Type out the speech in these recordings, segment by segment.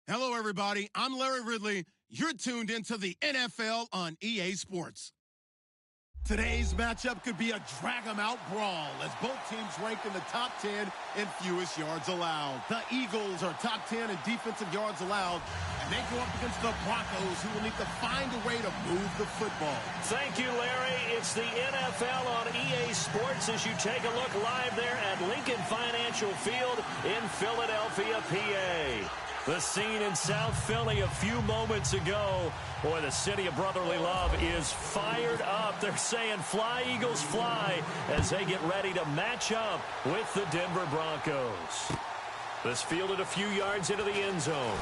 Hello, everybody. I'm Larry Ridley. You're tuned into the NFL on EA Sports. Today's matchup could be a drag-em-out brawl as both teams rank in the top 10 in fewest yards allowed. The Eagles are top 10 in defensive yards allowed, and they go up against the Broncos, who will need to find a way to move the football. Thank you, Larry. It's the NFL on EA Sports as you take a look live there at Lincoln Financial Field in Philadelphia, PA. The scene in South Philly a few moments ago. Boy, the city of brotherly love is fired up. They're saying, "Fly, Eagles, fly," as they get ready to match up with the Denver Broncos. This fielded a few yards into the end zone.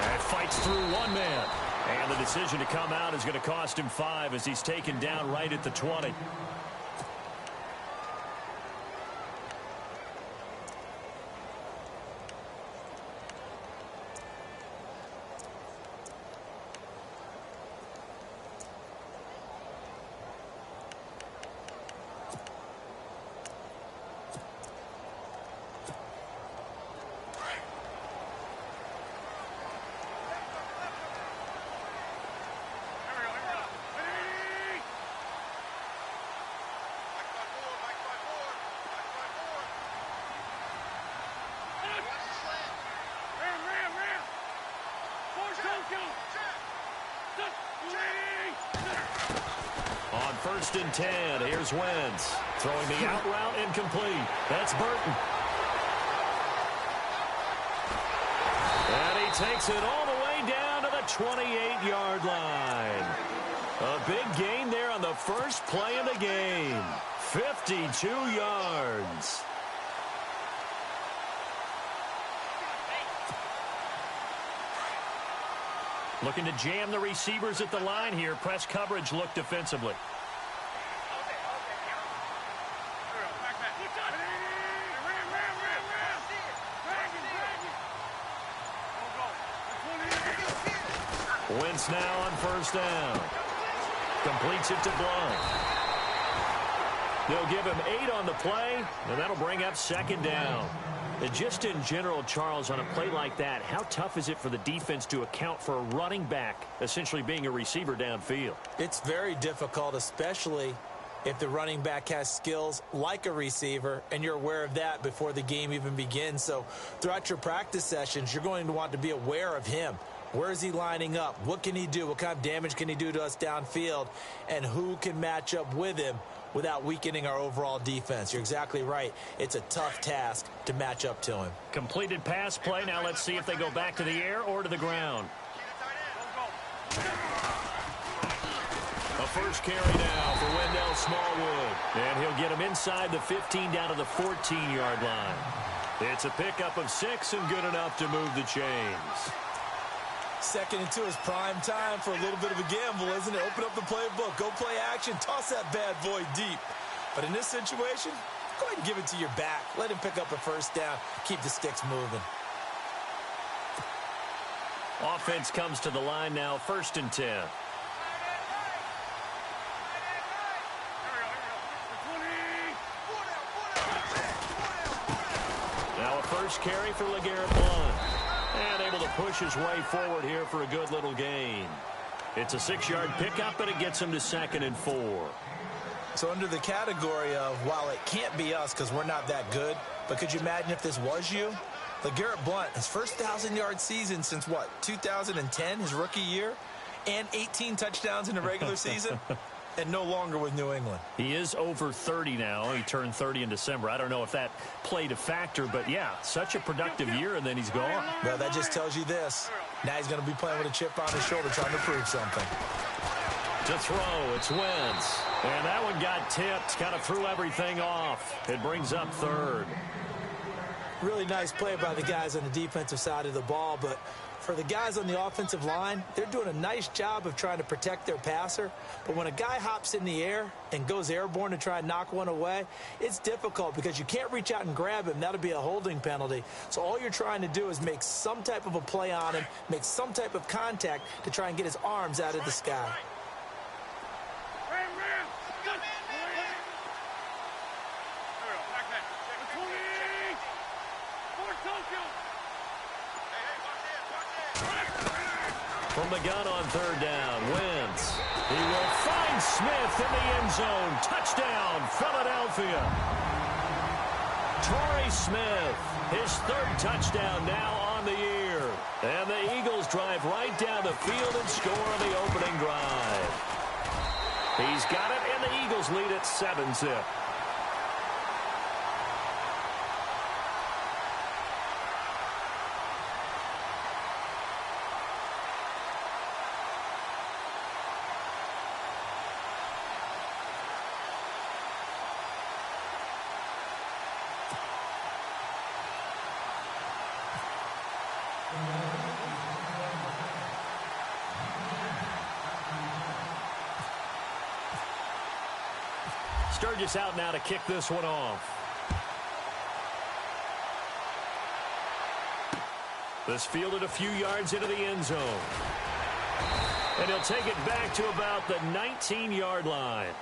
And fights through one man. And the decision to come out is going to cost him 5 as he's taken down right at the 20. On 1st and 10, here's Wentz. Throwing the out route incomplete. That's Burton. And he takes it all the way down to the 28-yard line. A big gain there on the first play of the game. 52 yards. Looking to jam the receivers at the line here. Press coverage look defensively. Wentz now on 1st down. Completes it to Blount. They'll give him 8 on the play, and that'll bring up 2nd down. And just in general, Charles, on a play like that, how tough is it for the defense to account for a running back essentially being a receiver downfield? It's very difficult, especially if the running back has skills like a receiver, and you're aware of that before the game even begins. So throughout your practice sessions, you're going to want to be aware of him. Where is he lining up? What can he do? What kind of damage can he do to us downfield? And who can match up with him without weakening our overall defense? You're exactly right. It's a tough task to match up to him. Completed pass play. Now let's see if they go back to the air or to the ground. A first carry now for Wendell Smallwood. And he'll get him inside the 15 down to the 14-yard line. It's a pickup of 6 and good enough to move the chains. 2nd and 2 is prime time for a little bit of a gamble, isn't it? Open up the playbook, go play action, toss that bad boy deep. But in this situation, go ahead and give it to your back. Let him pick up a 1st down, keep the sticks moving. Offense comes to the line now, 1st and 10. Now a first carry for LeGarrette Blount. And able to push his way forward here for a good little gain. It's a 6-yard pickup, and it gets him to 2nd and 4. So under the category of, while it can't be us because we're not that good, but could you imagine if this was you? LeGarrette Blount, his first 1,000-yard season since, 2010, his rookie year, and 18 touchdowns in the regular season. And no longer with New England. He is over 30 now. He turned 30 in December. I don't know if that played a factor, but yeah, such a productive year, and then he's gone. Well, that just tells you this. Now he's going to be playing with a chip on his shoulder trying to prove something. To throw, it's Wentz. And that one got tipped, kind of threw everything off. It brings up 3rd. Really nice play by the guys on the defensive side of the ball, but for the guys on the offensive line, they're doing a nice job of trying to protect their passer. But when a guy hops in the air and goes airborne to try and knock one away, it's difficult because you can't reach out and grab him. That'll be a holding penalty. So all you're trying to do is make some type of a play on him, make some type of contact to try and get his arms out of the sky. From the gun on third down, Wentz. He will find Smith in the end zone. Touchdown, Philadelphia. Torrey Smith, his third touchdown now on the year. And the Eagles drive right down the field and score on the opening drive. He's got it, and the Eagles lead at 7-zip. Sturgis out now to kick this one off. This fielded a few yards into the end zone. And he'll take it back to about the 19-yard line.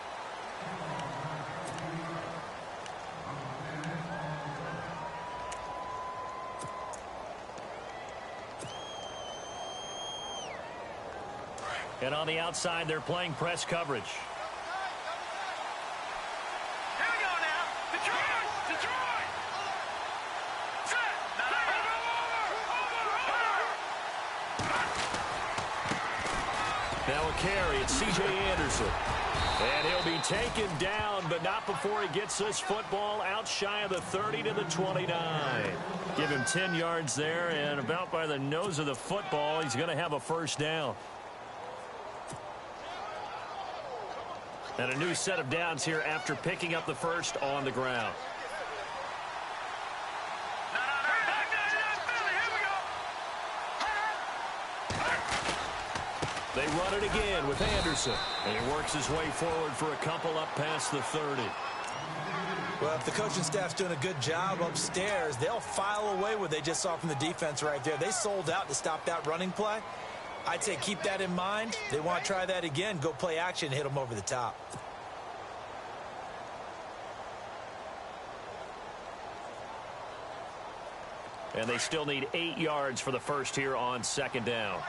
And on the outside, they're playing press coverage. Now a carry, it's C.J. Anderson. And he'll be taken down, but not before he gets this football out shy of the 30 to the 29. Give him 10 yards there, and about by the nose of the football, he's going to have a first down. And a new set of downs here after picking up the first on the ground. They run it again with Anderson. And he works his way forward for a couple up past the 30. Well, if the coaching staff's doing a good job upstairs, they'll file away what they just saw from the defense right there. They sold out to stop that running play. I'd say keep that in mind. They want to try that again. Go play action and hit them over the top. And they still need 8 yards for the first here on second down.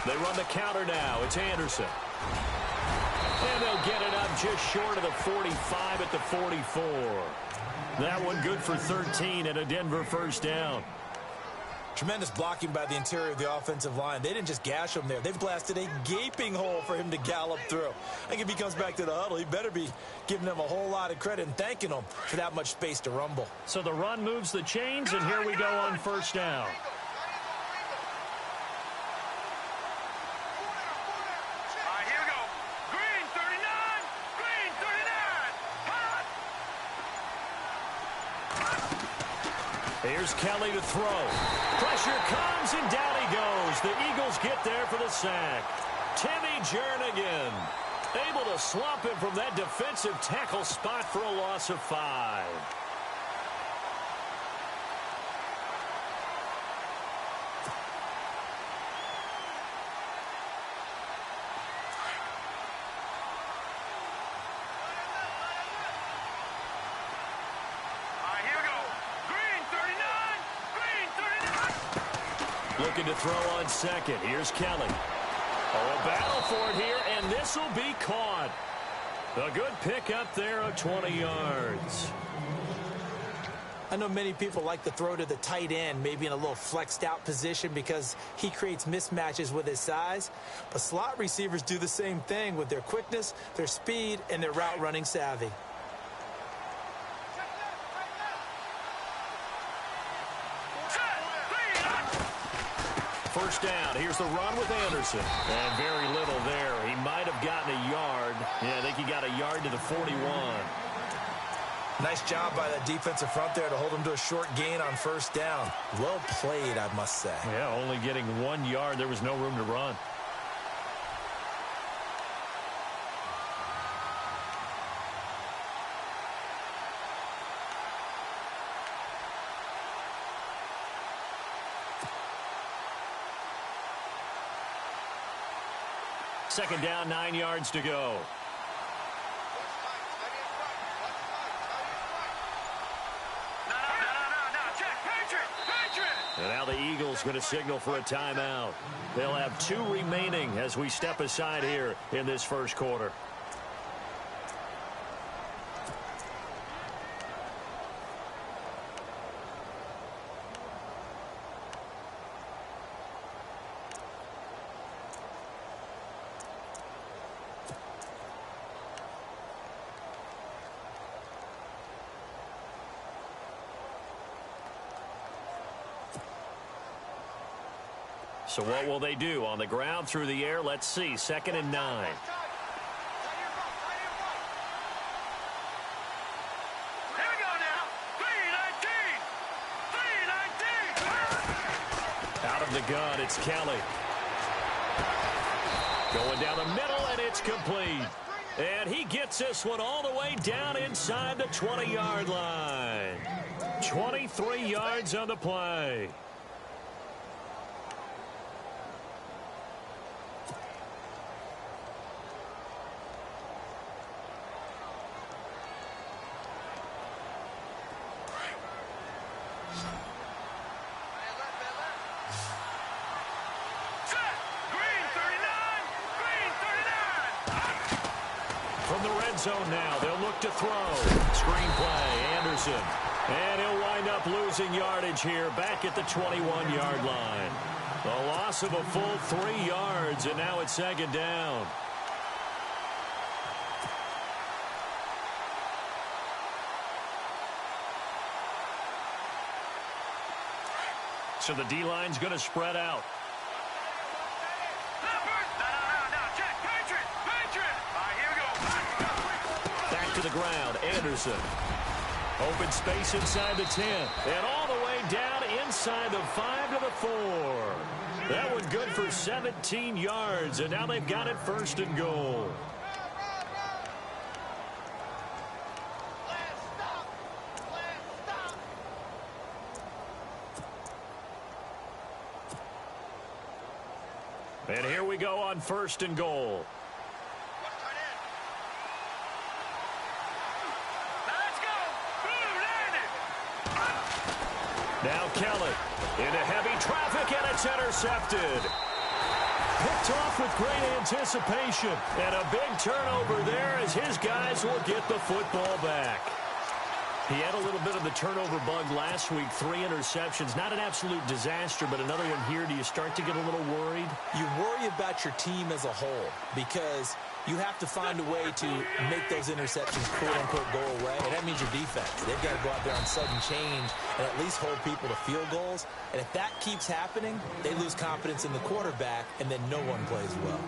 They run the counter now. It's Anderson. And they'll get it up just short of the 45 at the 44. That one good for 13 and a Denver first down. Tremendous blocking by the interior of the offensive line. They didn't just gash him there. They blasted a gaping hole for him to gallop through. I think if he comes back to the huddle, he better be giving them a whole lot of credit and thanking them for that much space to rumble. So the run moves the chains, and here we go on first down. Here's Kelly to throw. Pressure comes, and down he goes. The Eagles get there for the sack. Timmy Jernigan able to swamp him from that defensive tackle spot for a loss of 5. Looking to throw on second. Here's Kelly. Oh, a battle for it here, and this will be caught. A good pick up there of 20 yards. I know many people like to throw to the tight end, maybe in a little flexed out position because he creates mismatches with his size. But slot receivers do the same thing with their quickness, their speed, and their route running savvy. First down. Here's the run with Anderson. And very little there. He might have gotten a yard. Yeah, I think he got a yard to the 41. Nice job by that defensive front there to hold him to a short gain on first down. Well played, I must say. Yeah, only getting 1 yard. There was no room to run. Second down, 9 yards to go. is going to signal for a timeout. They'll have 2 remaining as we step aside here in this first quarter. So what will they do? On the ground, through the air, let's see. 2nd and 9. Out of the gun, it's Kelly. Going down the middle, and it's complete. And he gets this one all the way down inside the 20-yard line. 23 yards on the play. From the red zone now, they'll look to throw. Screen play, Anderson. And he'll wind up losing yardage here back at the 21-yard line. A loss of a full 3 yards, and now it's 2nd down. So the D-line's going to spread out. To the ground, Anderson. Open space inside the 10. And all the way down inside the 5 to the 4. That one good for 17 yards. And now they've got it 1st and goal. And here we go on 1st and goal. Now Kelly into heavy traffic, and it's intercepted. Picked off with great anticipation, and a big turnover there as his guys will get the football back. He had a little bit of the turnover bug last week, 3 interceptions. Not an absolute disaster, but another one here. Do you start to get a little worried? You worry about your team as a whole because you have to find a way to make those interceptions quote-unquote go away, and that means your defense. They've got to go out there on sudden change and at least hold people to field goals. And if that keeps happening, they lose confidence in the quarterback, and then no one plays well.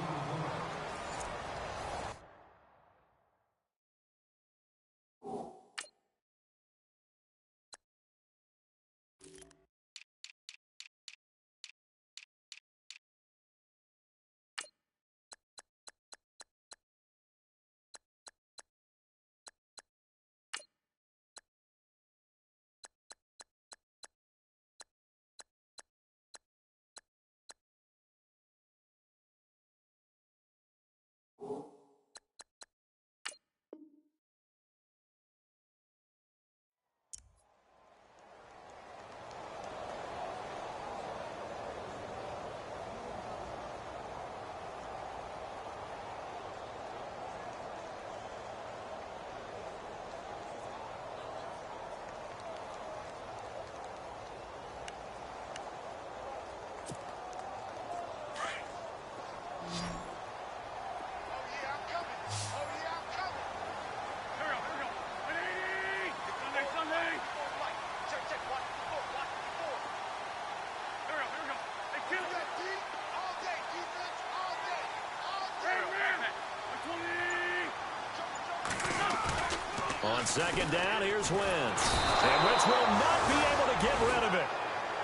On 2nd down, here's Wentz. And Wentz will not be able to get rid of it.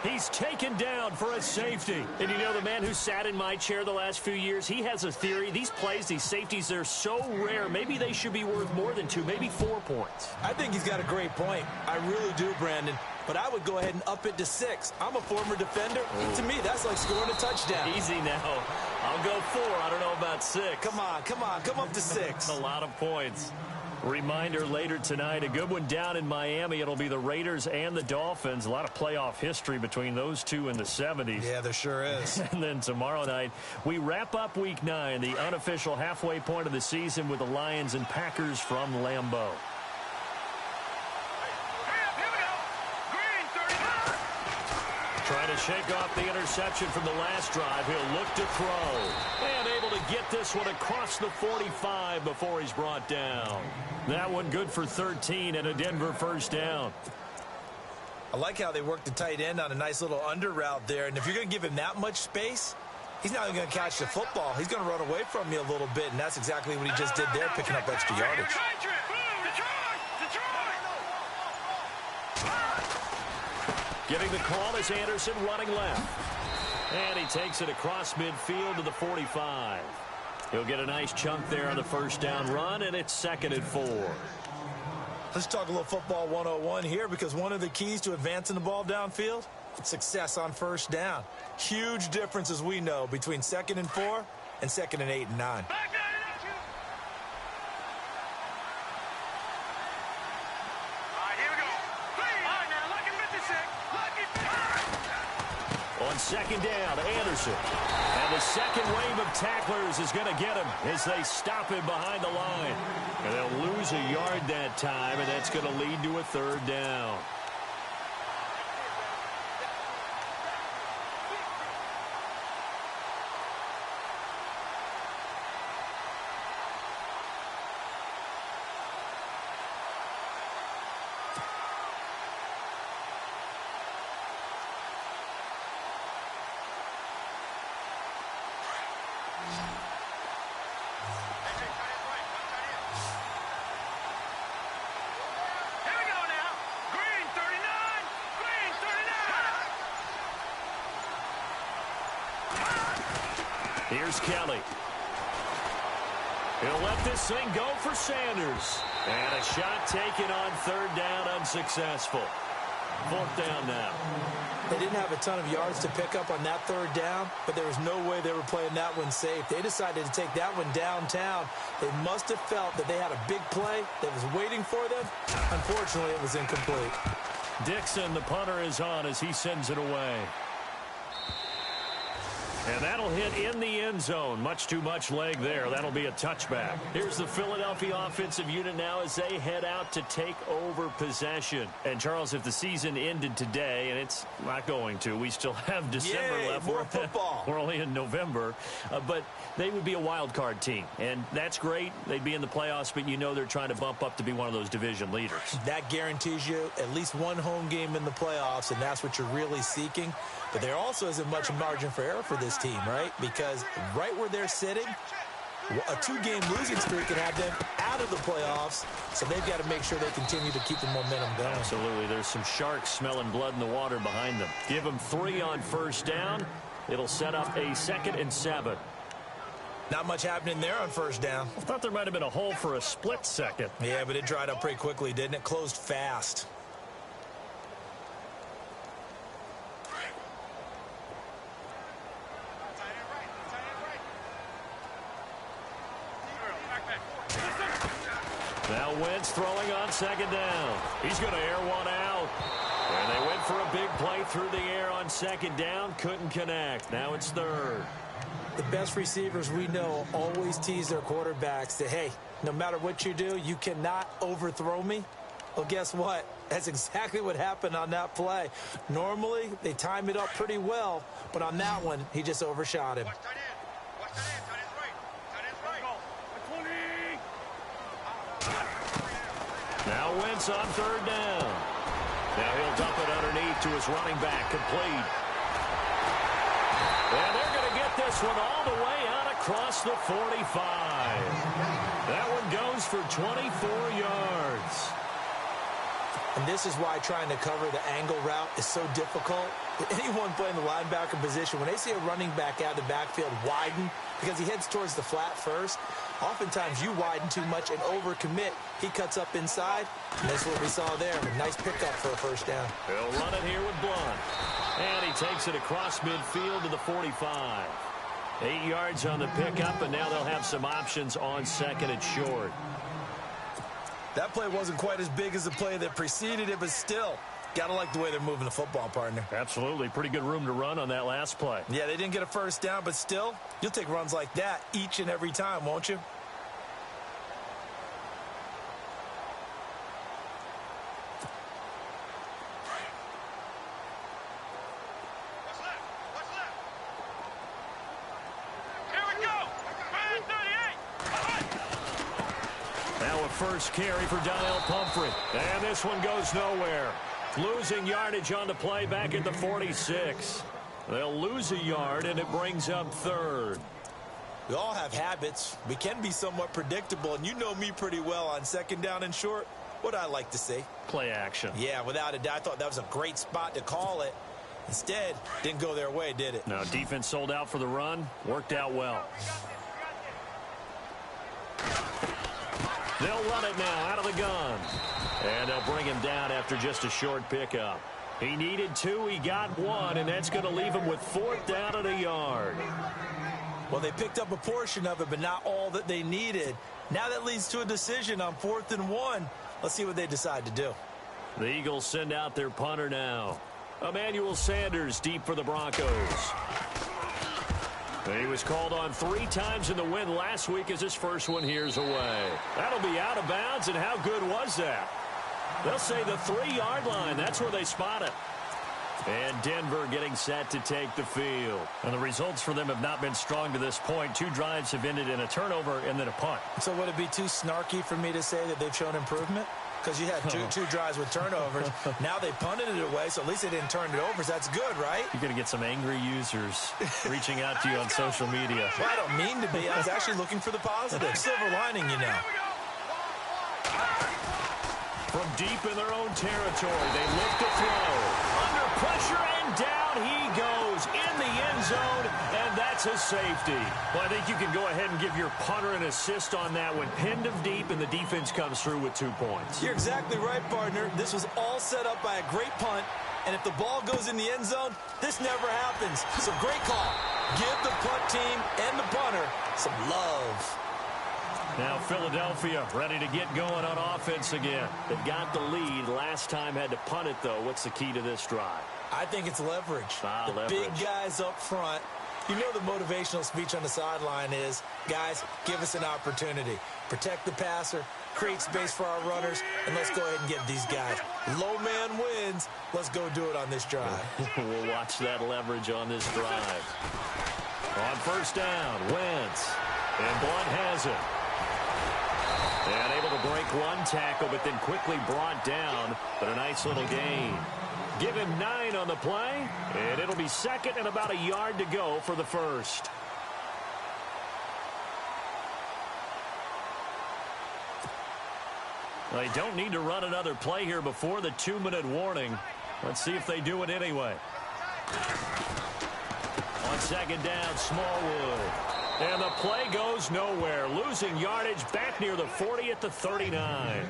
He's taken down for a safety. And you know, the man who sat in my chair the last few years, he has a theory. These plays, these safeties, they're so rare. Maybe they should be worth more than 2, maybe 4 points. I think he's got a great point. I really do, Brandon. But I would go ahead and up it to 6. I'm a former defender. To me, that's like scoring a touchdown. Easy now. I'll go 4. I don't know about 6. Come on. Come up to 6. A lot of points. Reminder later tonight, a good one down in Miami. It'll be the Raiders and the Dolphins. A lot of playoff history between those two in the 70s. Yeah, there sure is. And then tomorrow night, we wrap up Week 9, the unofficial halfway point of the season with the Lions and Packers from Lambeau. Trying to shake off the interception from the last drive. He'll look to throw. And able to get this one across the 45 before he's brought down. That one good for 13 and a Denver first down. I like how they worked the tight end on a nice little under route there. And if you're going to give him that much space, he's not even going to catch the football. He's going to run away from you a little bit, and that's exactly what he just did there, picking up extra yardage. Getting the call is Anderson running left. And he takes it across midfield to the 45. He'll get a nice chunk there on the first down run, and it's 2nd and 4. Let's talk a little football 101 here, because one of the keys to advancing the ball downfield, success on first down. Huge difference, as we know, between 2nd and 4 and 2nd and 8 and 9. On 2nd down, Anderson. And the second wave of tacklers is going to get him as they stop him behind the line. And they'll lose a yard that time, and that's going to lead to a 3rd down. Here's Kelly. He'll let this thing go for Sanders. And a shot taken on 3rd down, unsuccessful. 4th down now. They didn't have a ton of yards to pick up on that 3rd down, but there was no way they were playing that one safe. They decided to take that one downtown. They must have felt that they had a big play that was waiting for them. Unfortunately, it was incomplete. Dixon, the punter, is on as he sends it away. And that'll hit in the end zone. Much too much leg there. That'll be a touchback. Here's the Philadelphia offensive unit now as they head out to take over possession. And, Charles, if the season ended today, and it's not going to, we still have December left. More football. We're only in November. But they would be a wild card team. And that's great. They'd be in the playoffs, but you know they're trying to bump up to be one of those division leaders. That guarantees you at least one home game in the playoffs, and that's what you're really seeking. But there also isn't much margin for error for this team, right? Because right where they're sitting, a 2-game losing streak can have them out of the playoffs, so they've got to make sure they continue to keep the momentum going. Absolutely. There's some sharks smelling blood in the water behind them. Give them 3 on first down. It'll set up a 2nd and 7. Not much happening there on first down. I thought there might have been a hole for a split second. Yeah, but it dried up pretty quickly, didn't it? Closed fast. Now Wentz throwing on 2nd down. He's going to air one out. And they went for a big play through the air on 2nd down. Couldn't connect. Now it's 3rd. The best receivers we know always tease their quarterbacks that, hey, no matter what you do, you cannot overthrow me. Well, guess what? That's exactly what happened on that play. Normally, they time it up pretty well, but on that one, he just overshot him. Now Wentz on 3rd down. Now he'll dump it underneath to his running back, complete. And they're going to get this one all the way out across the 45. That one goes for 24 yards. And this is why trying to cover the angle route is so difficult. Anyone playing the linebacker position, when they see a running back out of the backfield widen, because he heads towards the flat first, oftentimes you widen too much and overcommit. He cuts up inside, and that's what we saw there. A nice pickup for a first down. He'll run it here with Blunt. And he takes it across midfield to the 45. 8 yards on the pickup, and now they'll have some options on 2nd and short. That play wasn't quite as big as the play that preceded it, but still, got to like the way they're moving the football, partner. Absolutely. Pretty good room to run on that last play. Yeah, they didn't get a first down, but still, you'll take runs like that each and every time, won't you? First carry for Donnell Pumphrey. And this one goes nowhere. Losing yardage on the play back at the 46. They'll lose a yard, and it brings up third. We all have habits. We can be somewhat predictable, and you know me pretty well on second down and short. What I like to see? Play action. Yeah, without a doubt. I thought that was a great spot to call it. Instead, didn't go their way, did it? No, defense sold out for the run. Worked out well. They'll run it now out of the gun. And they'll bring him down after just a short pickup. He needed 2, he got 1, and that's going to leave him with 4th down and a yard. Well, they picked up a portion of it, but not all that they needed. Now that leads to a decision on 4th and 1. Let's see what they decide to do. The Eagles send out their punter now. Emmanuel Sanders deep for the Broncos. He was called on 3 times in the win last week as his first one here's away. That'll be out of bounds, and how good was that? They'll say the 3-yard line. That's where they spot it. And Denver getting set to take the field. And the results for them have not been strong to this point. 2 drives have ended in a turnover and then a punt. So would it be too snarky for me to say that they've shown improvement? Because you had two drives with turnovers. Now they punted it away, so at least they didn't turn it over. So that's good, right? You're going to get some angry users reaching out to you on social media. Well, I don't mean to be. I was actually looking for the positive. Silver lining, you know. From deep in their own territory, they look to throw. Under pressure, and down he goes in the end zone, and that's a safety. Well, I think you can go ahead and give your punter an assist on that one. Pinned him deep, and the defense comes through with 2 points. You're exactly right, partner. This was all set up by a great punt, and if the ball goes in the end zone, this never happens. So great call. Give the punt team and the punter some love. Now Philadelphia ready to get going on offense again. They've got the lead. Last time had to punt it, though. What's the key to this drive? I think it's leverage. Leverage. Big guys up front. You know the motivational speech on the sideline is, guys, give us an opportunity. Protect the passer, create space for our runners, and let's go ahead and get these guys. Low man wins. Let's go do it on this drive. We'll watch that leverage on this drive. On first down, Wentz. And Blunt has it. And able to break 1 tackle, but then quickly brought down. But a nice little gain. Give him 9 on the play, and it'll be 2nd and about a yard to go for the first. They don't need to run another play here before the 2-minute warning. Let's see if they do it anyway. On second down, Smallwood. And the play goes nowhere. Losing yardage back near the 40 at the 39.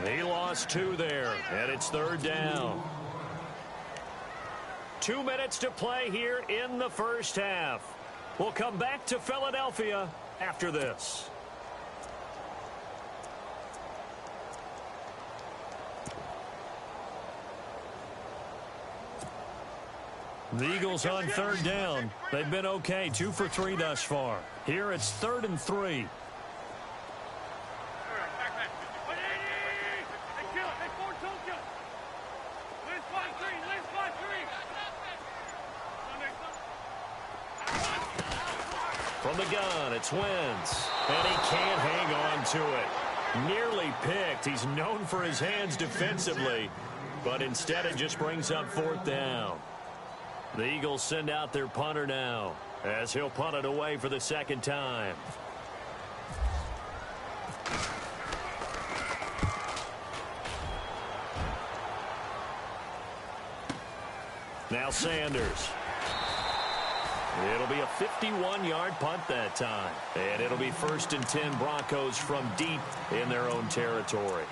He lost 2 there, and it's 3rd down. 2 minutes to play here in the first half. We'll come back to Philadelphia after this. The Eagles on 3rd down. They've been okay, 2 for 3 thus far. Here it's 3rd and 3. From the gun, it's Wentz. And he can't hang on to it. Nearly picked. He's known for his hands defensively. But instead it just brings up 4th down. The Eagles send out their punter now, as he'll punt it away for the 2nd time. Now Sanders. It'll be a 51-yard punt that time. And it'll be 1st and 10 Broncos from deep in their own territory.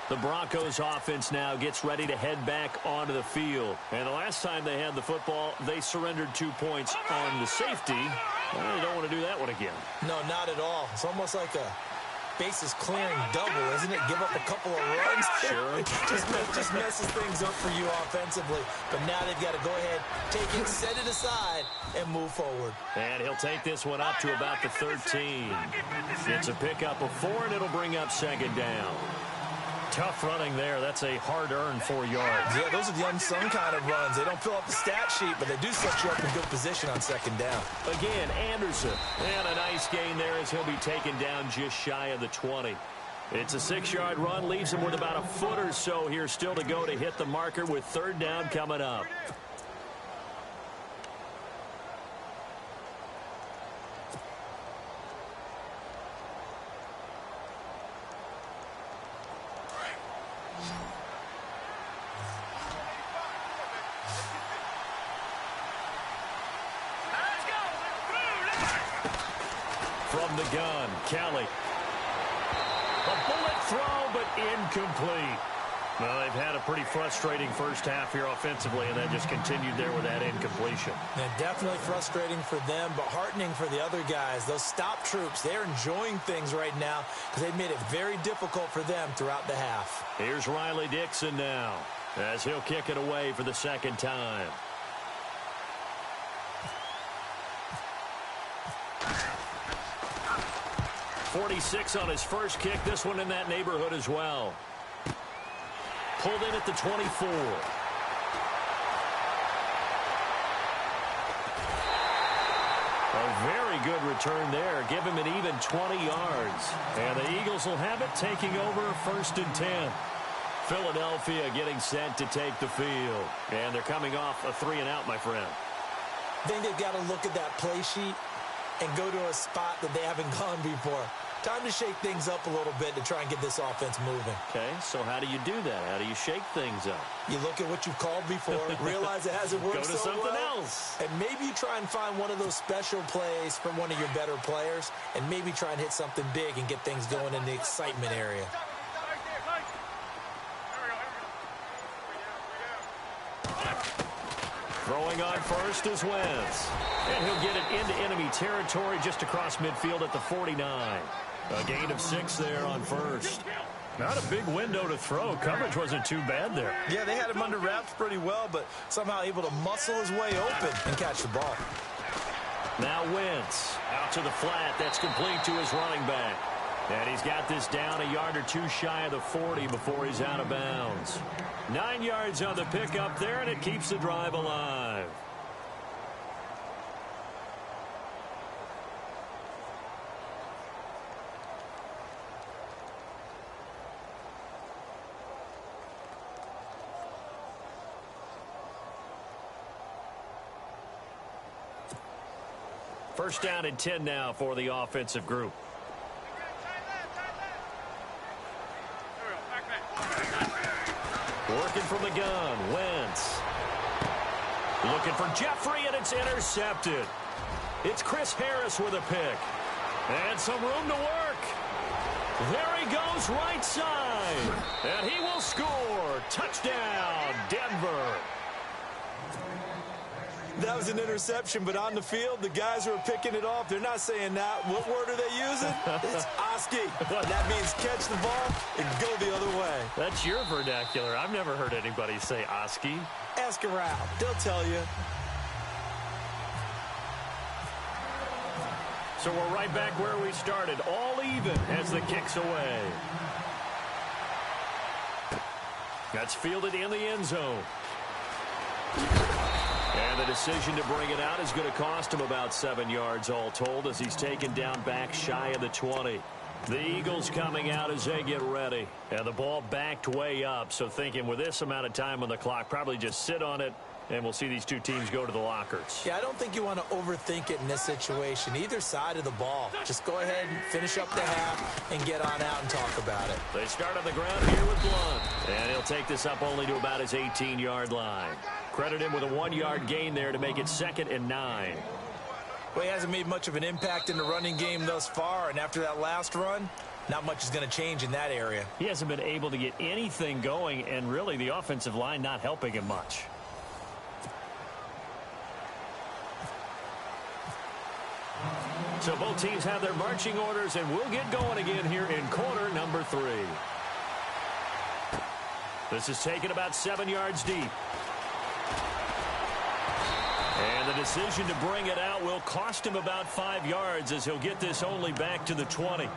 The Broncos offense now gets ready to head back onto the field. And the last time they had the football, they surrendered 2 points on the safety. Well, they don't want to do that one again. No, not at all. It's almost like a bases clearing double, isn't it? Give up a couple of runs. Sure. just messes things up for you offensively. But now they've got to go ahead, take it, set it aside, and move forward. And he'll take this one up to about the 13. It's a pickup of 4, and it'll bring up second down. Tough running there. That's a hard-earned 4 yards. Yeah, those are the unsung kind of runs. They don't fill up the stat sheet, but they do set you up in good position on second down. Again, Anderson. And a nice gain there as he'll be taken down just shy of the 20. It's a 6-yard run. Leaves him with about a foot or so here still to go to hit the marker with third down coming up. From the gun, Kelly. A bullet throw, but incomplete. Well, they've had a pretty frustrating first half here offensively, and that just continued there with that incompletion. And definitely frustrating for them, but heartening for the other guys. Those stop troops, they're enjoying things right now because they've made it very difficult for them throughout the half. Here's Riley Dixon now as he'll kick it away for the second time. .46 on his first kick. This one in that neighborhood as well. Pulled in at the 24. A very good return there. Give him an even 20 yards. And the Eagles will have it, taking over 1st and 10. Philadelphia getting set to take the field. And they're coming off a 3-and-out, my friend. I think they've got to look at that play sheet and go to a spot that they haven't gone before. Time to shake things up a little bit to try and get this offense moving. Okay, so how do you do that? How do you shake things up? You look at what you've called before, realize it hasn't worked so well. Go to something else. And maybe you try and find one of those special plays from one of your better players, and maybe try and hit something big and get things going in the excitement area. Throwing on first is Wentz. And he'll get it into enemy territory just across midfield at the 49. A gain of 6 there on first. Not a big window to throw. Coverage wasn't too bad there. Yeah, they had him under wraps pretty well, but somehow able to muscle his way open and catch the ball. Now Wentz out to the flat. That's complete to his running back. And he's got this down a yard or two shy of the 40 before he's out of bounds. 9 yards on the pickup there, and it keeps the drive alive. First down and 10 now for the offensive group. Working from the gun, Wentz. Looking for Jeffrey, and it's intercepted. It's Chris Harris with a pick. And some room to work. There he goes, right side. And he will score. Touchdown, Denver. That was an interception, but on the field, the guys who are picking it off, they're not saying that. What word are they using? It's Oski. That means catch the ball and go the other way. That's your vernacular. I've never heard anybody say Oski. Ask around. They'll tell you. So we're right back where we started, all even as the kick's away. That's fielded in the end zone. And the decision to bring it out is going to cost him about 7 yards all told as he's taken down back shy of the 20. The Eagles coming out as they get ready. And the ball backed way up, so thinking with this amount of time on the clock, probably just sit on it, and we'll see these two teams go to the lockers. Yeah, I don't think you want to overthink it in this situation. Either side of the ball. Just go ahead and finish up the half and get on out and talk about it. They start on the ground here with Blunt. And he'll take this up only to about his 18-yard line. Credit him with a 1-yard gain there to make it 2nd and 9. Well, he hasn't made much of an impact in the running game thus far, and after that last run, not much is going to change in that area. He hasn't been able to get anything going, and really the offensive line not helping him much. So both teams have their marching orders, and we'll get going again here in quarter number 3. This is taken about 7 yards deep. And the decision to bring it out will cost him about 5 yards as he'll get this only back to the 20.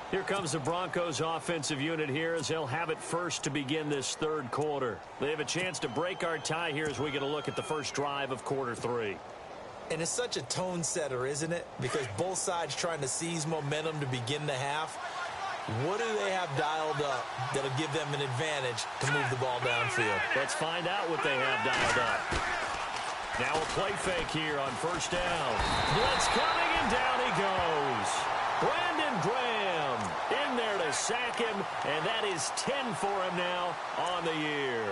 Here comes the Broncos offensive unit here as they'll have it first to begin this third quarter. They have a chance to break our tie here as we get a look at the first drive of quarter 3. And it's such a tone setter, isn't it? Because both sides trying to seize momentum to begin the half. What do they have dialed up that'll give them an advantage to move the ball downfield? Let's find out what they have dialed up. Now a play fake here on first down. Blitz coming, and down he goes. Brandon Graham in there to sack him, and that is 10 for him now on the year.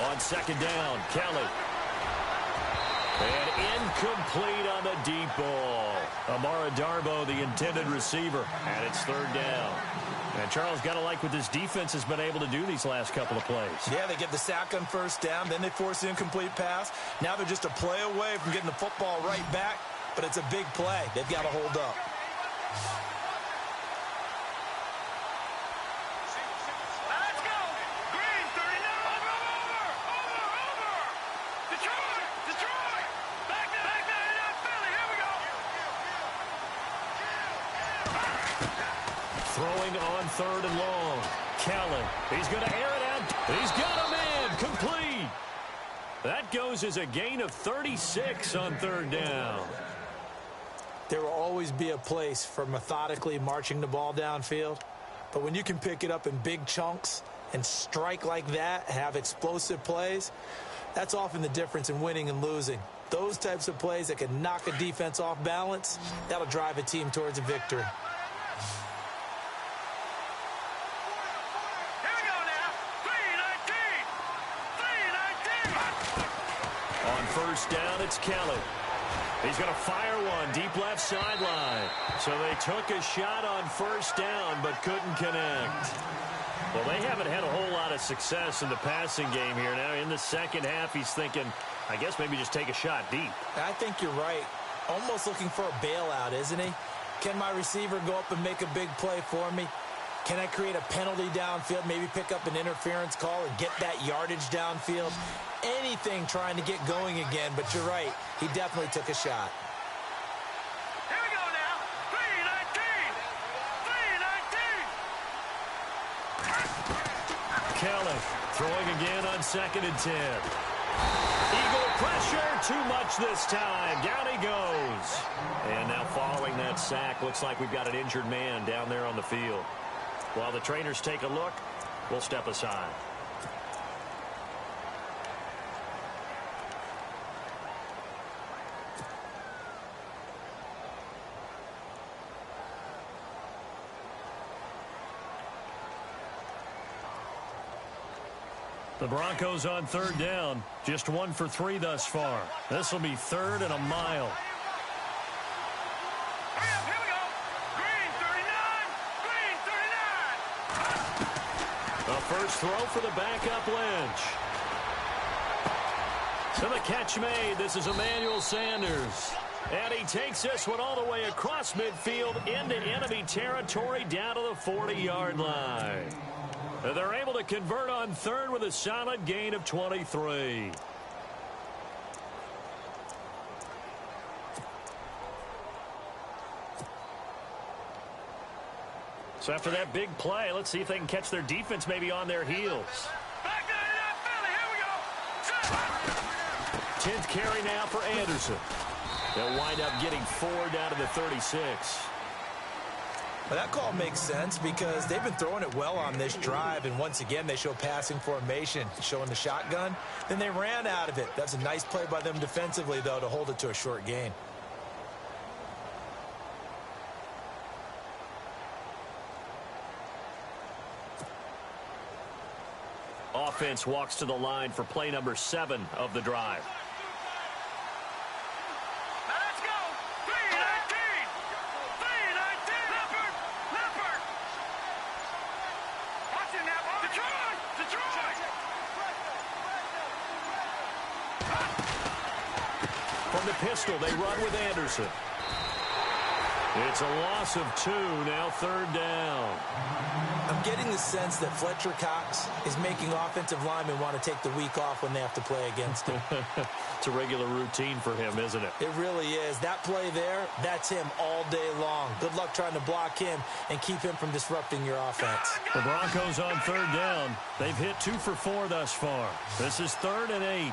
On second down, Kelly. And incomplete on the deep ball. Amara Darbo, the intended receiver, and it's third down. And Charles, got to like what this defense has been able to do these last couple of plays. Yeah, they get the sack on first down, then they force the incomplete pass. Now they're just a play away from getting the football right back, but it's a big play. They've got to hold up. Throwing on third and long. Kellen, he's going to air it out. He's got him in. Complete. That goes as a gain of 36 on third down. There will always be a place for methodically marching the ball downfield. But when you can pick it up in big chunks and strike like that, have explosive plays, that's often the difference in winning and losing. Those types of plays that can knock a defense off balance, that'll drive a team towards a victory. First down, it's Kelly. He's going to fire one deep left sideline. So they took a shot on first down but couldn't connect. Well, they haven't had a whole lot of success in the passing game here. Now in the second half, he's thinking, I guess maybe just take a shot deep. I think you're right. Almost looking for a bailout, isn't he? Can my receiver go up and make a big play for me? Can I create a penalty downfield, maybe pick up an interference call and get that yardage downfield? Anything trying to get going again, but you're right. He definitely took a shot. Here we go now. 3-19. Kelly throwing again on second and 10. Eagle pressure, too much this time. Down he goes. And now following that sack, looks like we've got an injured man down there on the field. While the trainers take a look, we'll step aside. The Broncos on third down, just 1 for 3 thus far. This will be third and a mile. Here we go. Green 39. The first throw for the backup Lynch. To the catch made. This is Emmanuel Sanders. And he takes this one all the way across midfield into enemy territory down to the 40-yard line. They're able to convert on third with a solid gain of 23. So after that big play, let's see if they can catch their defense maybe on their heels. Back there in that belly. Here we go. 10th carry now for Anderson. They'll wind up getting 4 down to the 36. Well, that call makes sense because they've been throwing it well on this drive, and once again they show passing formation, showing the shotgun. Then they ran out of it. That's a nice play by them defensively, though, to hold it to a short gain. offense walks to the line for play number 7 of the drive. Now let's go. 3-19. 3-19. Leopard. Watching that ball. Detroit. From the pistol, they run with Anderson. It's a loss of 2, now 3rd down. I'm getting the sense that Fletcher Cox is making offensive linemen want to take the week off when they have to play against him. It's a regular routine for him, isn't it? It really is. That play there, that's him all day long. Good luck trying to block him and keep him from disrupting your offense. The Broncos on 3rd down. They've hit 2 for 4 thus far. This is 3rd and 8.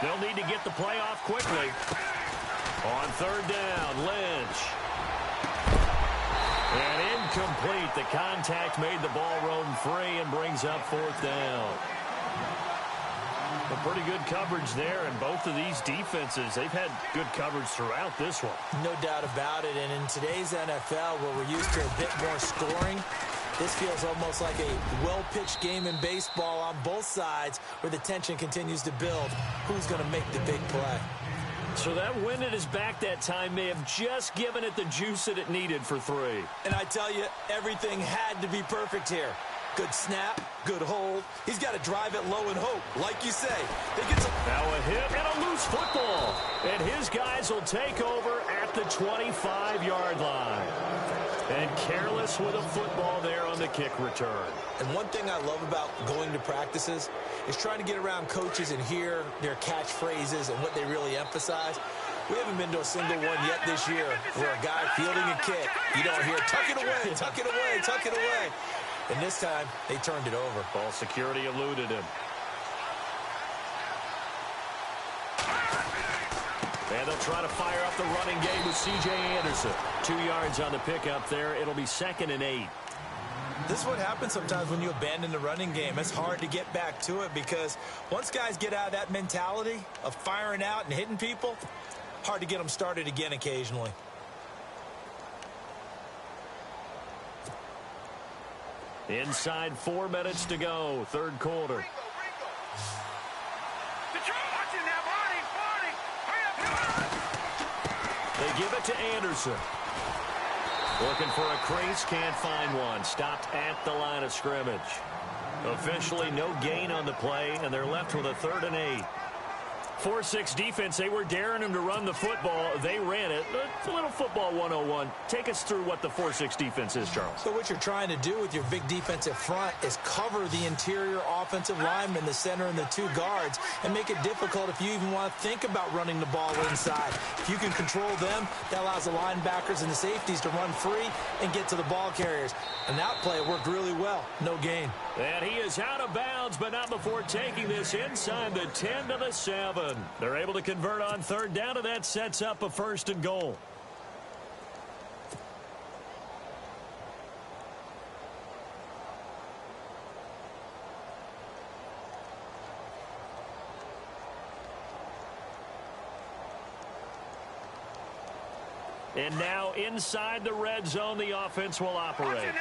They'll need to get the play off quickly. On 3rd down, Lynch. And incomplete. The contact made the ball roam free and brings up 4th down. A pretty good coverage there, and both of these defenses, they've had good coverage throughout this one. No doubt about it, and in today's NFL, where we're used to a bit more scoring, this feels almost like a well-pitched game in baseball on both sides where the tension continues to build. Who's going to make the big play? So that wind at his back that time may have just given it the juice that it needed for 3. And I tell you, everything had to be perfect here. Good snap, good hold. He's got to drive it low and hope, like you say. Now a hit and a loose football. And his guys will take over at the 25-yard line. And careless with a football there on the kick return. And one thing I love about going to practices is trying to get around coaches and hear their catchphrases and what they really emphasize. We haven't been to a single one yet this year where a guy fielding a kick, you don't hear, tuck it away, tuck it away, tuck it away. And this time, they turned it over. Ball security eluded him. And they'll try to fire up the running game with C.J. Anderson. 2 yards on the pickup there. It'll be 2nd and 8. This is what happens sometimes when you abandon the running game. It's hard to get back to it because once guys get out of that mentality of firing out and hitting people, hard to get them started again occasionally. Inside 4 minutes to go, 3rd quarter. They give it to Anderson. Looking for a crease, can't find one. Stopped at the line of scrimmage. Officially no gain on the play, and they're left with a 3rd and 8. 4-6 defense, they were daring him to run the football. They ran it. It's a little football 101. Take us through what the 4-6 defense is, Charles. So what you're trying to do with your big defensive front is cover the interior offensive lineman, the center, and the 2 guards, and make it difficult if you even want to think about running the ball inside. If you can control them, that allows the linebackers and the safeties to run free and get to the ball carriers. And that play worked really well. No gain. And he is out of bounds, but not before taking this inside the 10 to the 7. They're able to convert on 3rd down, and that sets up a 1st and goal. And now inside the red zone, the offense will operate.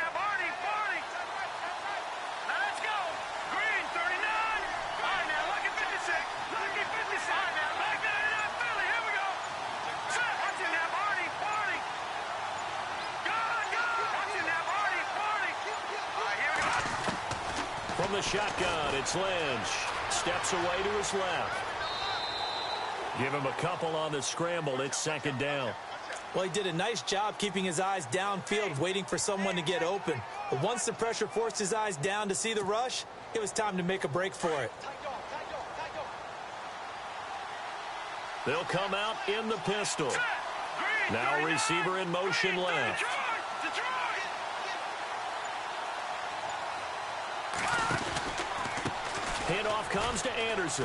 From the shotgun, it's Lynch. Steps away to his left. Give him a couple on the scramble. It's 2nd down. Well, he did a nice job keeping his eyes downfield, waiting for someone to get open. But once the pressure forced his eyes down to see the rush, it was time to make a break for it. They'll come out in the pistol. Now receiver in motion left. Handoff comes to Anderson.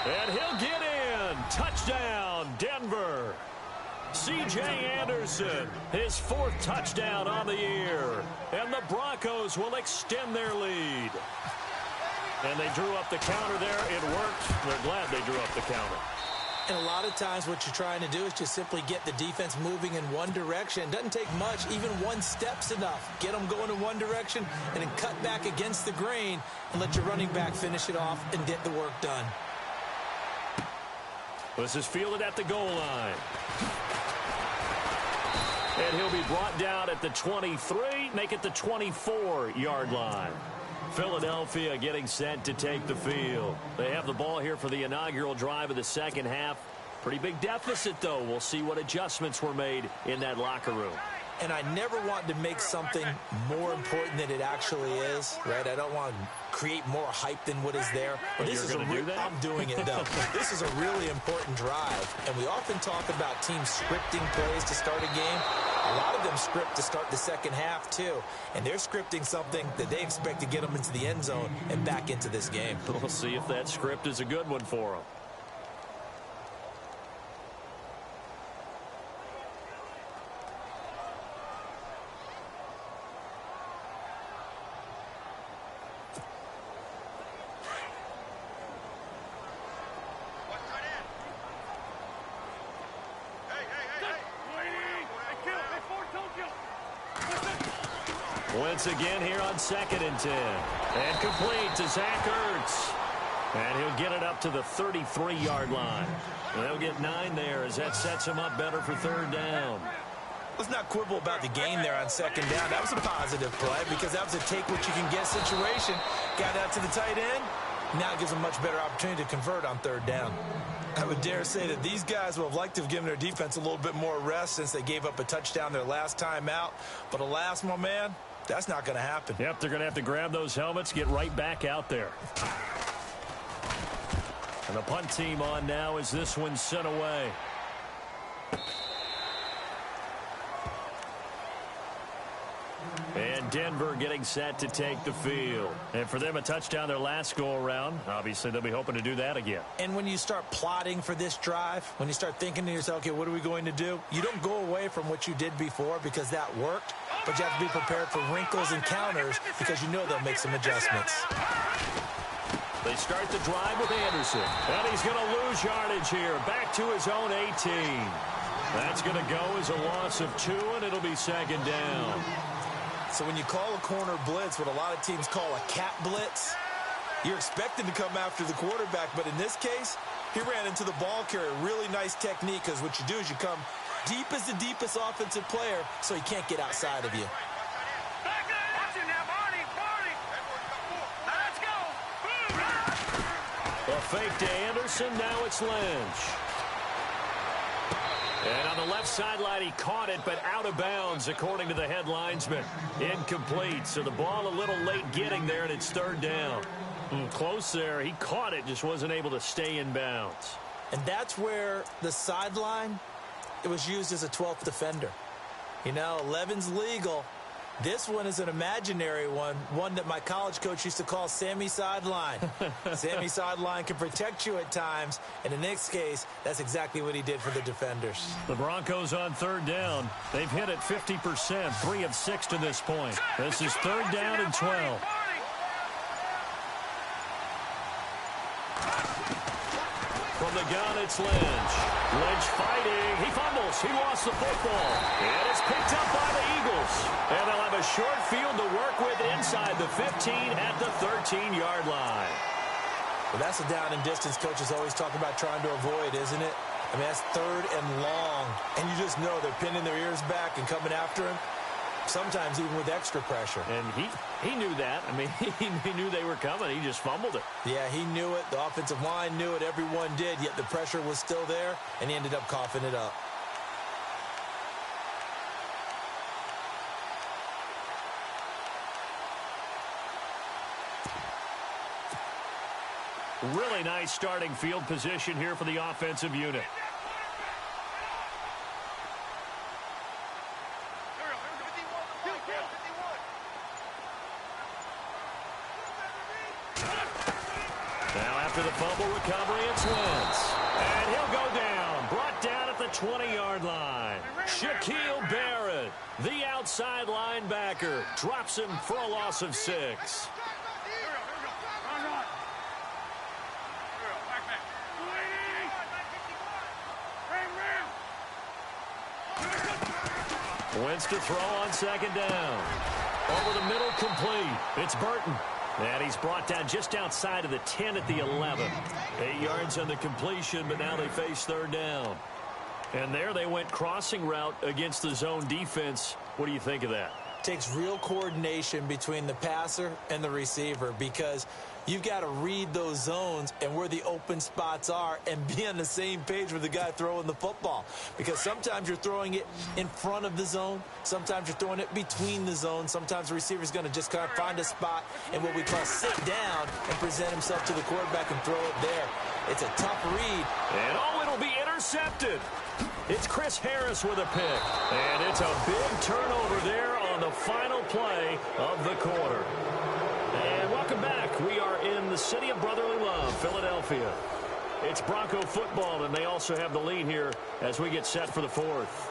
And he'll get in. Touchdown, Denver. C.J. Anderson, his 4th touchdown on the year. And the Broncos will extend their lead. And they drew up the counter there. It worked. They're glad they drew up the counter. And a lot of times what you're trying to do is just simply get the defense moving in one direction. It doesn't take much. Even one step's enough. Get them going in one direction and then cut back against the grain and let your running back finish it off and get the work done. This is fielded at the goal line. And he'll be brought down at the 23, make it the 24-yard line. Philadelphia getting set to take the field. They have the ball here for the inaugural drive of the second half. Pretty big deficit, though. We'll see what adjustments were made in that locker room. And I never want to make something more important than it actually is, right? I don't want to create more hype than what is there. But this is do that? I'm doing it, though. This is a really important drive. And we often talk about teams scripting plays to start a game. A lot of them script to start the second half, too. And they're scripting something that they expect to get them into the end zone and back into this game. We'll see if that script is a good one for them. Once again here on 2nd and 10. And complete to Zach Ertz. And he'll get it up to the 33-yard line. And they'll get 9 there as that sets him up better for 3rd down. Let's not quibble about the gain there on 2nd down. That was a positive play because that was a take-what-you-can-get situation. Got out to the tight end. Now it gives them a much better opportunity to convert on 3rd down. I would dare say that these guys would have liked to have given their defense a little bit more rest since they gave up a touchdown their last time out. But alas, my man, that's not going to happen. Yep, they're going to have to grab those helmets, get right back out there. And the punt team on now as this one's sent away. And Denver getting set to take the field. And for them, a touchdown their last go-around. Obviously, they'll be hoping to do that again. And when you start plotting for this drive, when you start thinking to yourself, okay, what are we going to do? You don't go away from what you did before because that worked, but you have to be prepared for wrinkles and counters because you know they'll make some adjustments. They start the drive with Anderson. And he's going to lose yardage here. Back to his own 18. That's going to go as a loss of 2, and it'll be 2nd down. So when you call a corner blitz, what a lot of teams call a cat blitz, you're expected to come after the quarterback. But in this case, he ran into the ball carrier. Really nice technique because what you do is you come deep as the deepest offensive player so he can't get outside of you. A fake to Anderson. Now it's Lynch. And on the left sideline, he caught it, but out of bounds, according to the head linesman. Incomplete. So the ball a little late getting there, and it's 3rd down. Close there. He caught it, just wasn't able to stay in bounds. And that's where the sideline, it was used as a 12th defender. You know, 11's legal. This one is an imaginary one that my college coach used to call Sammy Sideline. Sammy Sideline can protect you at times, and in this case, that's exactly what he did for the defenders. The Broncos on 3rd down. They've hit it 50%, 3 of 6 to this point. This is 3rd down and 12. From the gun, it's Lynch. Lynch fighting. He fumbles. He lost the football. And it's picked up by the Eagles. And they'll have a short field to work with inside the 15 at the 13-yard line. Well, that's a down and distance coaches always talk about trying to avoid, isn't it? I mean, that's 3rd and long. And you just know they're pinning their ears back and coming after him. Sometimes even with extra pressure. And he knew that. I mean, he knew they were coming. He just fumbled it. Yeah, he knew it. The offensive line knew it. Everyone did, yet the pressure was still there, and he ended up coughing it up. Really nice starting field position here for the offensive unit. Now after the fumble recovery, it's Wentz. And he'll go down. Brought down at the 20-yard line. Shaquille Barrett, the outside linebacker, drops him for a loss of 6. Wentz to throw on second down. Over the middle, complete. It's Burton. And he's brought down just outside of the 10 at the 11. 8 yards on the completion, but now they face third down. And there they went crossing route against the zone defense. What do you think of that? Takes real coordination between the passer and the receiver because you've got to read those zones and where the open spots are and be on the same page with the guy throwing the football. Because sometimes you're throwing it in front of the zone. Sometimes you're throwing it between the zones. Sometimes the receiver's going to just kind of find a spot and what we call sit down and present himself to the quarterback and throw it there. It's a tough read. And it'll be intercepted. It's Chris Harris with a pick. And it's a big turnover there on the final play of the quarter. And welcome back. We are in the city of brotherly love, Philadelphia. It's Bronco football, and they also have the lead here as we get set for the fourth.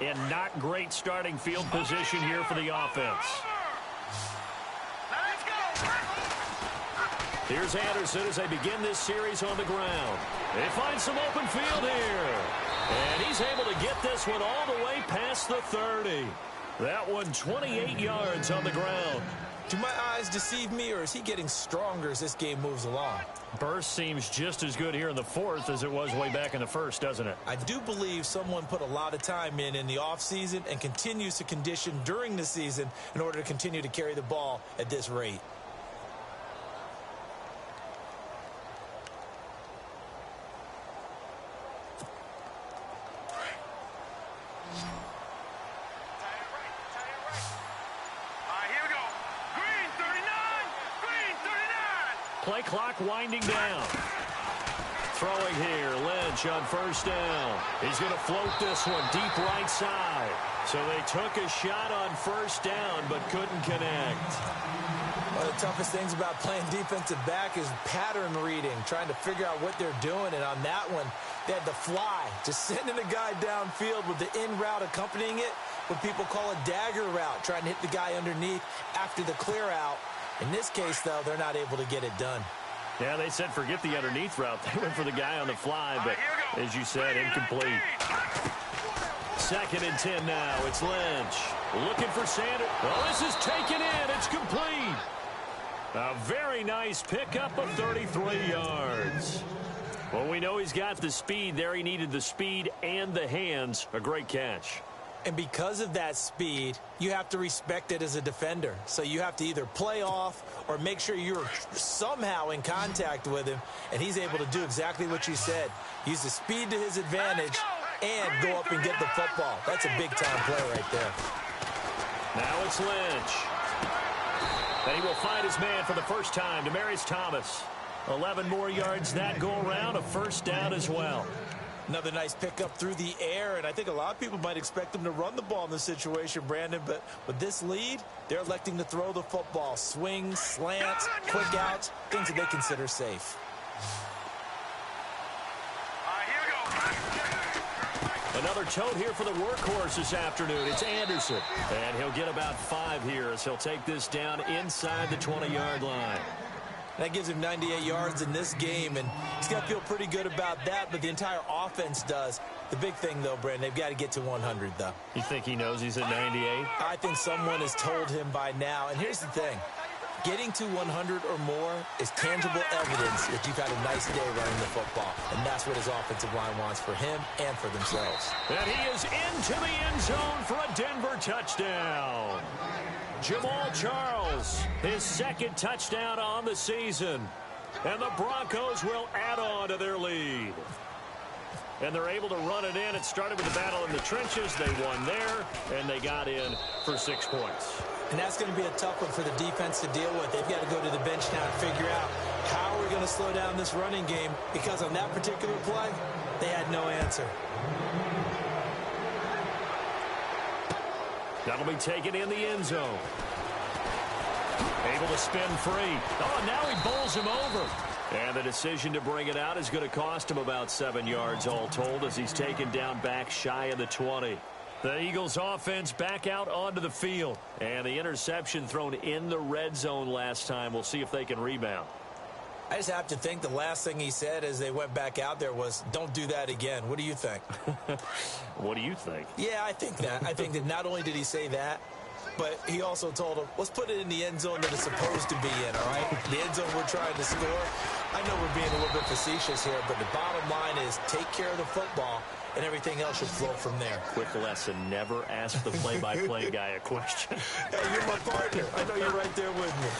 And not great starting field position here for the offense. Let's go. Here's Anderson as they begin this series on the ground. They find some open field here. And he's able to get this one all the way past the 30. That one 28 yards on the ground. Do my eyes deceive me, or is he getting stronger as this game moves along? Burst seems just as good here in the fourth as it was way back in the first, doesn't it? I do believe someone put a lot of time in the offseason and continues to condition during the season in order to continue to carry the ball at this rate. Play clock winding down. Throwing here, Lynch on first down. He's going to float this one deep right side. So they took a shot on first down but couldn't connect. One of the toughest things about playing defensive back is pattern reading, trying to figure out what they're doing. And on that one, they had the fly, just sending a guy downfield with the in route accompanying it, what people call a dagger route, trying to hit the guy underneath after the clear out. In this case, though, they're not able to get it done. Yeah, they said forget the underneath route. They went for the guy on the fly, but as you said, incomplete. 2nd and 10 now. It's Lynch. Looking for Sanders. Oh, this is taken in. It's complete. A very nice pickup of 33 yards. Well, we know he's got the speed there. He needed the speed and the hands. A great catch. And because of that speed, you have to respect it as a defender. So you have to either play off or make sure you're somehow in contact with him. And he's able to do exactly what you said. Use the speed to his advantage and go up and get the football. That's a big-time play right there. Now it's Lynch. And he will find his man for the first time, Demaryius Thomas. 11 more yards that go around, a first down as well. Another nice pickup through the air, and I think a lot of people might expect them to run the ball in this situation, Brandon, but with this lead, they're electing to throw the football. Swings, slants, quick outs, things that they consider safe. Another tote here for the workhorse this afternoon. It's Anderson, and he'll get about 5 here as he'll take this down inside the 20-yard line. That gives him 98 yards in this game, and he's got to feel pretty good about that, but the entire offense does. The big thing, though, Brandon, they've got to get to 100, though. You think he knows he's at 98? I think someone has told him by now. And here's the thing. Getting to 100 or more is tangible evidence that you've had a nice day running the football. And that's what his offensive line wants for him and for themselves. And he is into the end zone for a Denver touchdown. Jamal Charles, his 2nd touchdown on the season. And the Broncos will add on to their lead. And they're able to run it in. It started with the battle in the trenches. They won there, and they got in for 6 points. And that's going to be a tough one for the defense to deal with. They've got to go to the bench now and figure out how we're going to slow down this running game, because on that particular play, they had no answer. That'll be taken in the end zone. Able to spin free. Oh, and now he bowls him over. And the decision to bring it out is going to cost him about 7 yards all told as he's taken down back shy of the 20. The Eagles offense back out onto the field. And the interception thrown in the red zone last time. We'll see if they can rebound. I just have to think the last thing he said as they went back out there was, don't do that again. What do you think? What do you think? Yeah, I think that. I think that not only did he say that, but he also told him, let's put it in the end zone that it's supposed to be in, all right? The end zone we're trying to score. I know we're being a little bit facetious here, but the bottom line is take care of the football, and everything else should flow from there. Quick lesson, never ask the play-by-play guy a question. Hey, you're my partner. I know you're right there with me.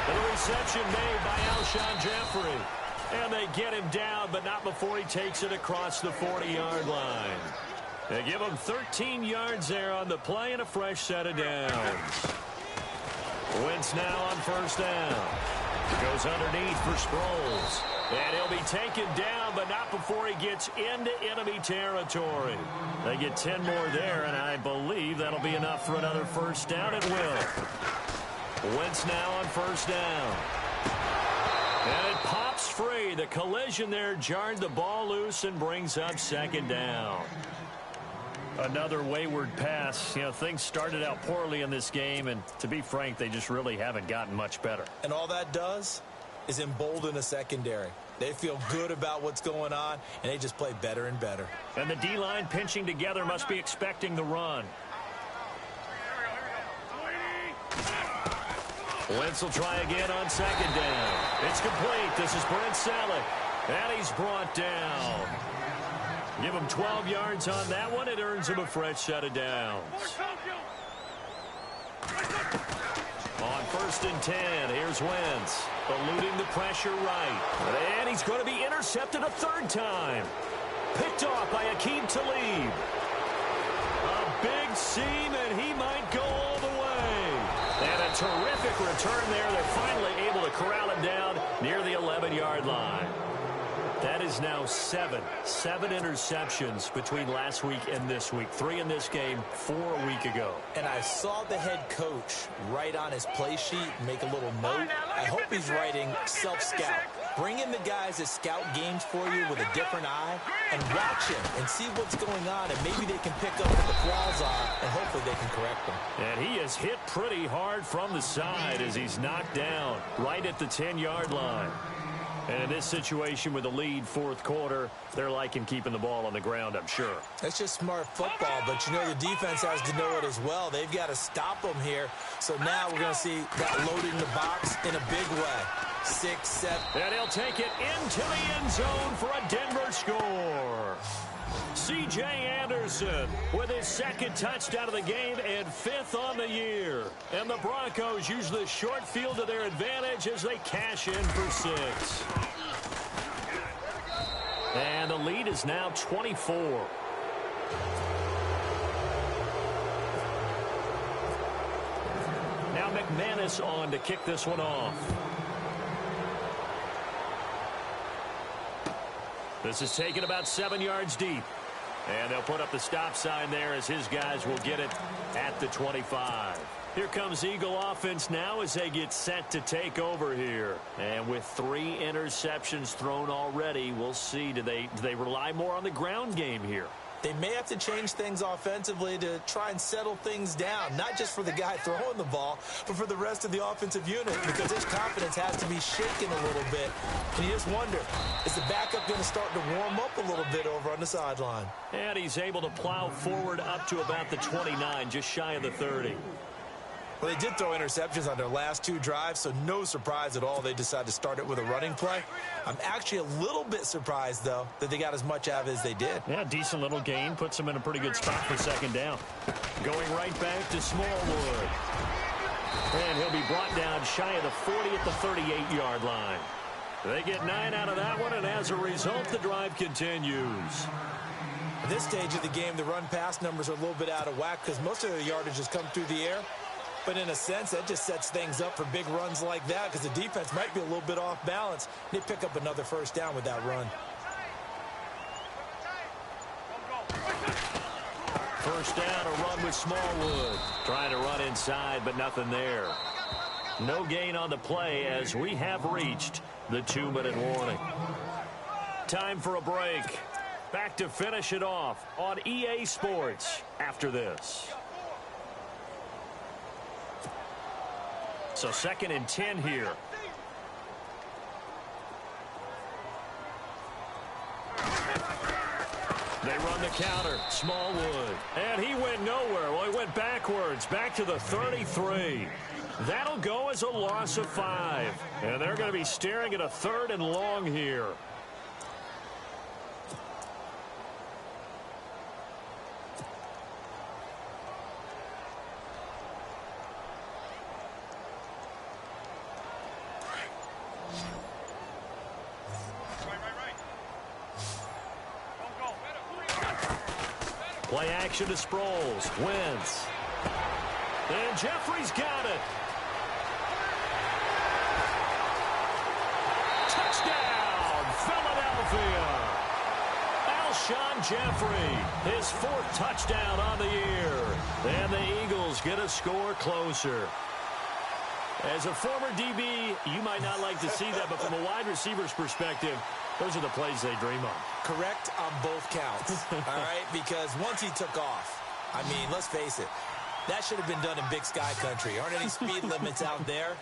The reception made by Alshon Jeffrey. And they get him down, but not before he takes it across the 40-yard line. They give him 13 yards there on the play and a fresh set of downs. Wentz now on first down. Goes underneath for Sproles. And he'll be taken down, but not before he gets into enemy territory. They get 10 more there, and I believe that'll be enough for another first down. It will. Wentz now on first down. And it pops free. The collision there jarred the ball loose and brings up second down. Another wayward pass. You know, things started out poorly in this game, and to be frank, they just really haven't gotten much better. And all that does is embolden a secondary. They feel good about what's going on, and they just play better and better. And the D-line pinching together must be expecting the run. Wentz will try again on second down. It's complete. This is Brent Selleck. And he's brought down. Give him 12 yards on that one. It earns him a fresh set of downs. On first and 10, here's Wentz. Eluding the pressure right. And he's going to be intercepted a third time. Picked off by Akeem Talib. A big seam, and he might go all the way. And a terrific return there. They're finally able to corral him down near the 11-yard line. That is now seven interceptions between last week and this week. 3 in this game, 4 a week ago. And I saw the head coach write on his play sheet, make a little note. I hope he's writing self-scout. Bring in the guys that scout games for you with a different eye and watch him and see what's going on, and maybe they can pick up what the flaws are, and hopefully they can correct them. And he is hit pretty hard from the side as he's knocked down right at the 10-yard line. And in this situation with the lead fourth quarter, they're liking keeping the ball on the ground, I'm sure. That's just smart football, but you know the defense has to know it as well. They've got to stop them here. So now we're going to see that loading the box in a big way. 6, 7. And he'll take it into the end zone for a Denver score. C.J. Anderson with his second touchdown of the game and 5th on the year. And the Broncos use the short field to their advantage as they cash in for 6. And the lead is now 24. Now McManus on to kick this one off. This is taken about 7 yards deep. And they'll put up the stop sign there as his guys will get it at the 25. Here comes Eagle offense now as they get set to take over here. And with 3 interceptions thrown already, we'll see. Do they rely more on the ground game here? They may have to change things offensively to try and settle things down, not just for the guy throwing the ball, but for the rest of the offensive unit, because his confidence has to be shaken a little bit. And you just wonder, is the backup going to start to warm up a little bit over on the sideline? And he's able to plow forward up to about the 29, just shy of the 30. Well, they did throw interceptions on their last 2 drives, so no surprise at all they decided to start it with a running play. I'm actually a little bit surprised, though, that they got as much out of it as they did. Yeah, decent little gain. Puts them in a pretty good spot for second down. Going right back to Smallwood. And he'll be brought down shy of the 40 at the 38-yard line. They get 9 out of that one, and as a result, the drive continues. At this stage of the game, the run-pass numbers are a little bit out of whack because most of the yardage has come through the air. But in a sense, that just sets things up for big runs like that because the defense might be a little bit off balance. They pick up another first down with that run. First down, a run with Smallwood. Trying to run inside, but nothing there. No gain on the play as we have reached the 2-minute warning. Time for a break. Back to finish it off on EA Sports after this. So 2nd and 10 here. They run the counter. Smallwood. And he went nowhere. Well, he went backwards. Back to the 33. That'll go as a loss of 5. And they're going to be staring at a 3rd and long here. Play action to Sproles. Wentz. And Jeffrey's got it. Touchdown, Philadelphia. Alshon Jeffrey, his 4th touchdown on the year. And the Eagles get a score closer. As a former DB, you might not like to see that, but from a wide receiver's perspective, those are the plays they dream of. Correct on both counts, all right? Because once he took off, I mean, let's face it, that should have been done in Big Sky Country. Aren't any speed limits out there?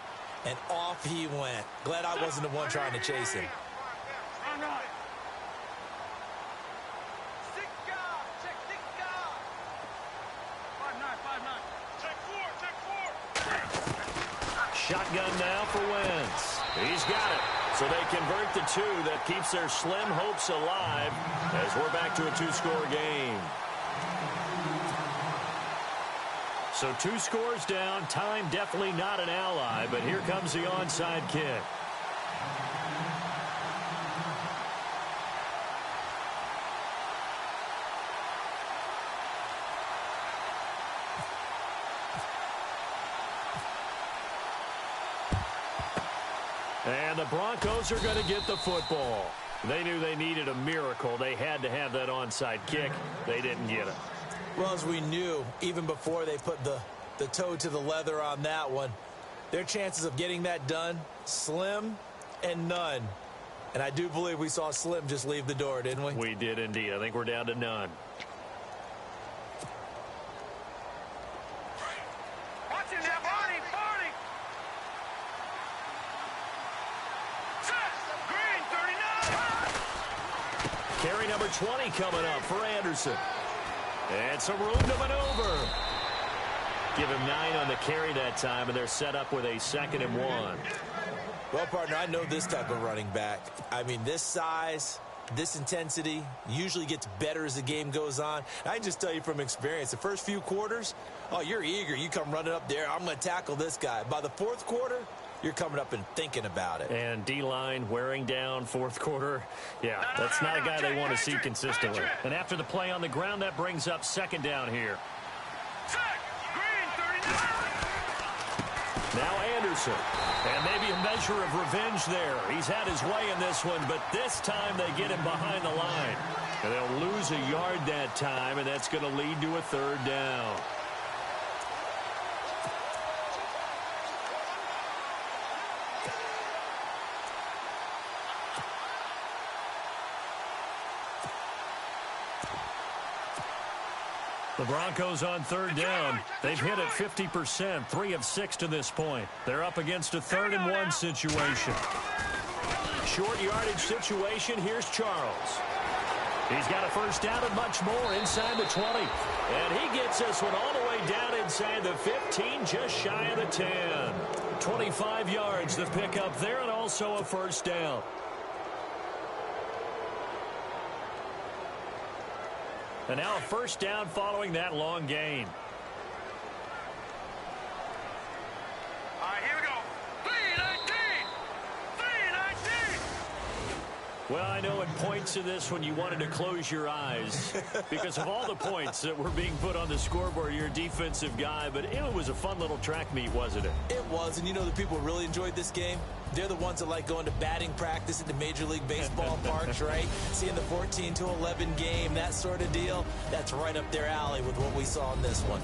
And off he went. Glad I wasn't the one trying to chase him. Shotgun now for Wentz. He's got it. So they convert the 2. That keeps their slim hopes alive as we're back to a 2-score game. So 2 scores down. Time definitely not an ally, but here comes the onside kick. And the Broncos are going to get the football. They knew they needed a miracle. They had to have that onside kick. They didn't get it. Well, as we knew, even before they put the toe to the leather on that one, their chances of getting that done, slim and none. And I do believe we saw Slim just leave the door, didn't we? We did indeed. I think we're down to none. Watching that Barney. Carry number 20 coming up for Anderson. And some room to maneuver. Give him 9 on the carry that time, and they're set up with a 2nd and 1. Well, partner, I know this type of running back. I mean, this size, this intensity usually gets better as the game goes on. I can just tell you from experience, the first few quarters, oh, you're eager. You come running up there, I'm going to tackle this guy. By the 4th quarter, you're coming up and thinking about it. And D-line wearing down 4th quarter. Yeah, that's not a guy they want to see consistently. And after the play on the ground, that brings up 2nd down here. Now Anderson. And maybe a measure of revenge there. He's had his way in this one, but this time they get him behind the line. And they'll lose a yard that time, and that's going to lead to a 3rd down. The Broncos on 3rd down. They've hit it 50%, 3 of 6 to this point. They're up against a 3rd and 1 situation. Short yardage situation. Here's Charles. He's got a 1st down and much more inside the 20. And he gets this one all the way down inside the 15, just shy of the 10. 25 yards the pickup there, and also a 1st down. And now a 1st down following that long gain. All right, here we go. 3-19. Well, I know at points in this when you wanted to close your eyes because of all the points that were being put on the scoreboard. You're a defensive guy, but it was a fun little track meet, wasn't it? It was, and you know the people who really enjoyed this game? They're the ones that like going to batting practice at the Major League Baseball parks, right? Seeing the 14-11 game, that sort of deal. That's right up their alley with what we saw in this one.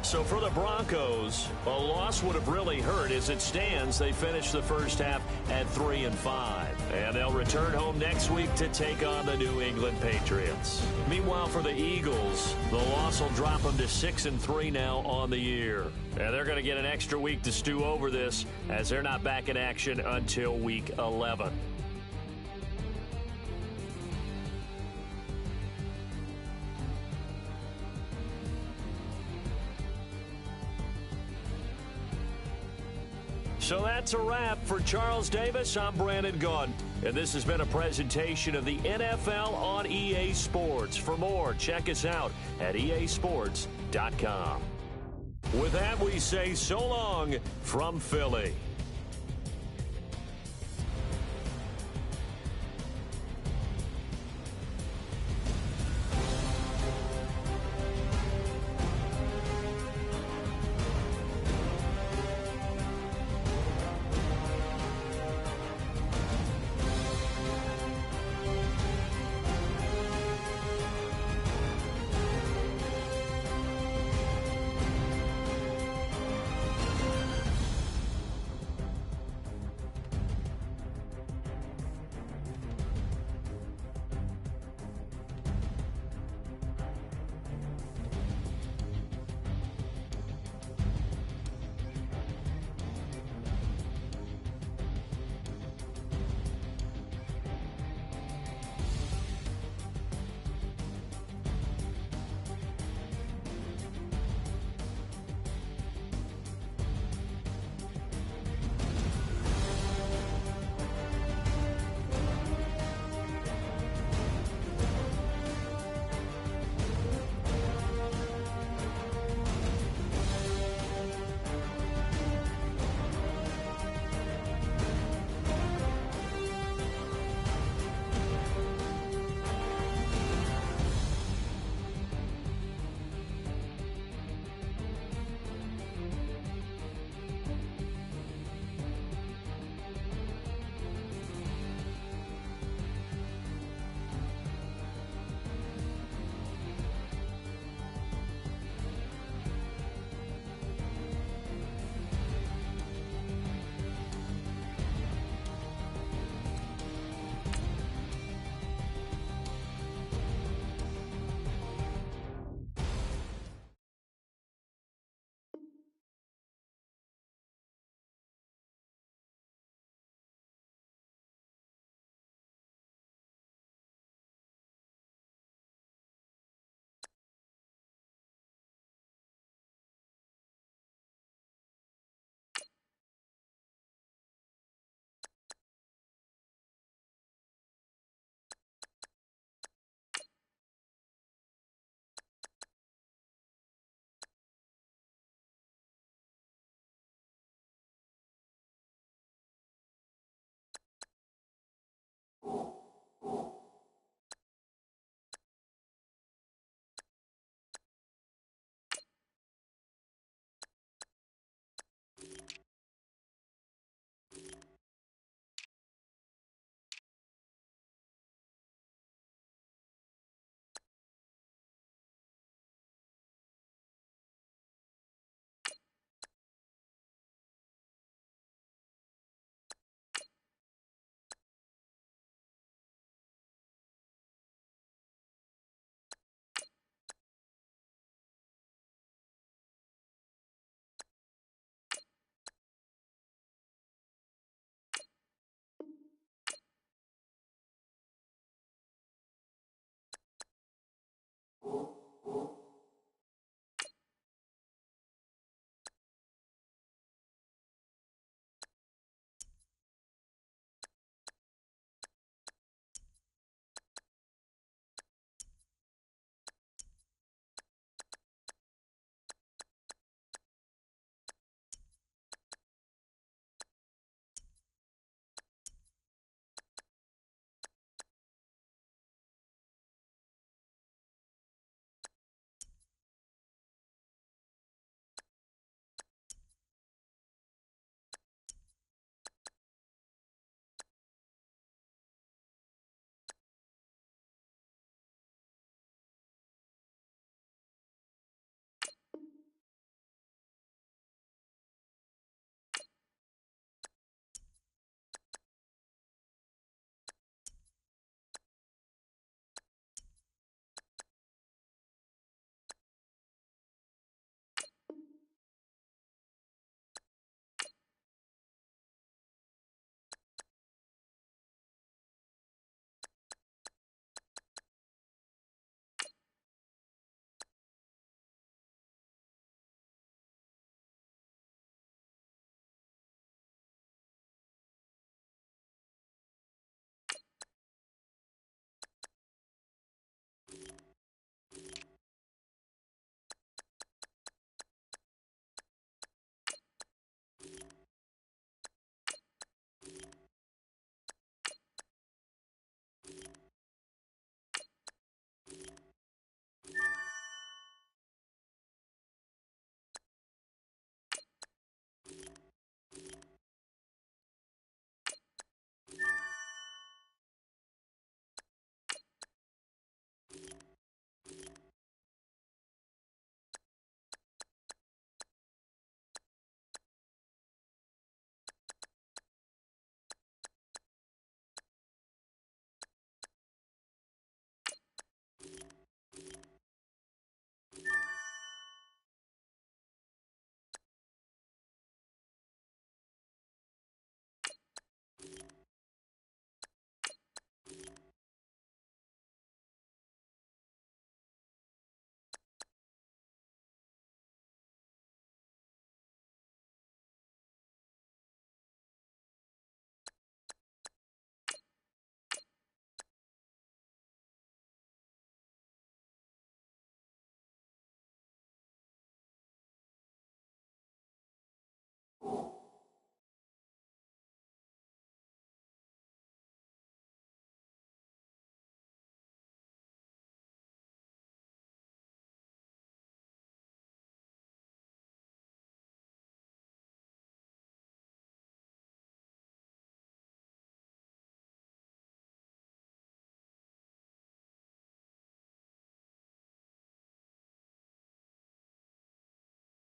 So for the Broncos, a loss would have really hurt. As it stands, they finished the 1st half at 3-5. And they'll return home next week to take on the New England Patriots. Meanwhile, for the Eagles, the loss will drop them to 6-3 now on the year. And they're going to get an extra week to stew over this, as they're not back in action until Week 11. So that's a wrap. For Charles Davis, I'm Brandon Gaudin. And this has been a presentation of the NFL on EA Sports. For more, check us out at easports.com. With that, we say so long from Philly.